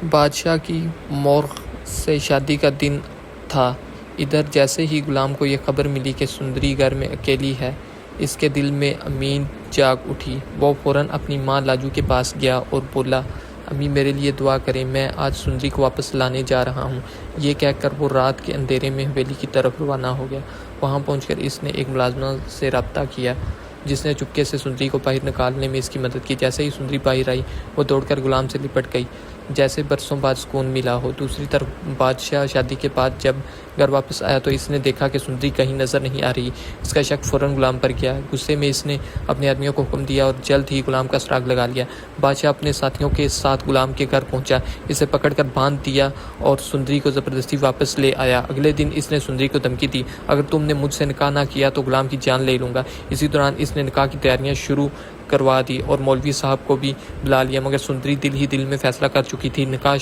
بادشاہ کی مورخ سے شادی کا دن تھا۔ ادھر جیسے ہی غلام کو یہ خبر ملی کہ سندری گھر میں اکیلی ہے، اس کے دل میں امید جاگ اٹھی۔ وہ فوراً اپنی ماں لاجو کے پاس گیا اور بولا، امی میرے لیے دعا کریں، میں آج سندری کو واپس لانے جا رہا ہوں۔ یہ کہہ کر وہ رات کے اندھیرے میں حویلی کی طرف روانہ ہو گیا۔ وہاں پہنچ کر اس نے ایک ملازمہ سے رابطہ کیا جس نے چپکے سے سندری کو باہر نکالنے میں اس کی مدد کی۔ جیسے ہی سندری باہر آئی، وہ دوڑ کر غلام سے لپٹ گئی جیسے برسوں بعد سکون ملا ہو۔ دوسری طرف بادشاہ شادی کے بعد جب گھر واپس آیا تو اس نے دیکھا کہ سندری کہیں نظر نہیں آ رہی۔ اس کا شک فوراً غلام پر گیا۔ غصے میں اس نے اپنے آدمیوں کو حکم دیا اور جلد ہی غلام کا سراغ لگا لیا۔ بادشاہ اپنے ساتھیوں کے ساتھ غلام کے گھر پہنچا، اسے پکڑ کر باندھ دیا اور سندری کو زبردستی واپس لے آیا۔ اگلے دن اس نے سندری کو دھمکی دی، اگر تم نے مجھ سے نکاح نہ کیا تو غلام کی جان لے لوں گا۔ اسی دوران اس نے نکاح کی تیاریاں شروع کروا دی اور مولوی صاحب کو بھی بلا لیا، مگر سندری دل ہی دل میں فیصلہ کر چکی تھی۔ نکاح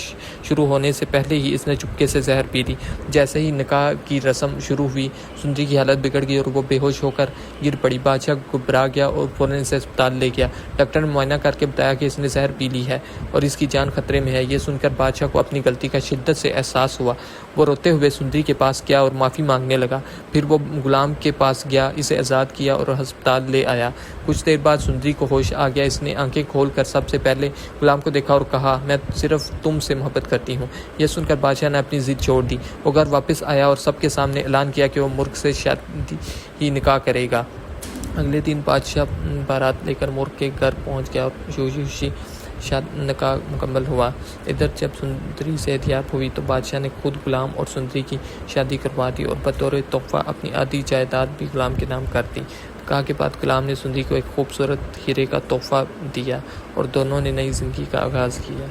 شروع ہونے سے پہلے ہی اس نے چپکے سے زہر پی لی۔ جیسے ہی نکاح کی رسم شروع ہوئی، سندری کی حالت بگڑ گئی اور وہ بے ہوش ہو کر گر پڑی۔ بادشاہ گھبرا گیا اور فوراً اسے اسپتال لے گیا۔ ڈاکٹر نے معائنہ کر کے بتایا کہ اس نے زہر پی لی ہے اور اس کی جان خطرے میں ہے۔ یہ سن کر بادشاہ کو اپنی غلطی کا شدت سے احساس ہوا۔ وہ روتے ہوئے سندری کے پاس گیا اور معافی مانگنے لگا۔ پھر وہ غلام کے پاس گیا، اسے آزاد کیا اور ہسپتال لے آیا۔ کچھ دیر بعد سندری کو ہوش آ گیا۔ اس نے آنکھیں کھول کر سب سے پہلے غلام کو دیکھا اور کہا، میں صرف تم سے محبت کرتی ہوں۔ یہ سن کر بادشاہ نے اپنی ضد چھوڑ دی۔ وہ گھر واپس آیا اور سب کے سامنے اعلان کیا کہ وہ ملک سے شادی ہی نکاح کرے گا۔ اگلے دن بادشاہ بارات لے کر ملک کے گھر پہنچ گیا اور خوشی نکاح مکمل ہوا۔ ادھر جب سندری صحتیاب ہوئی تو بادشاہ نے خود غلام اور سندری کی شادی کروا دی اور بطور تحفہ اپنی آدھی جائیداد بھی غلام کے نام کر دی۔ نکاح کے بعد غلام نے سندری کو ایک خوبصورت ہیرے کا تحفہ دیا اور دونوں نے نئی زندگی کا آغاز کیا۔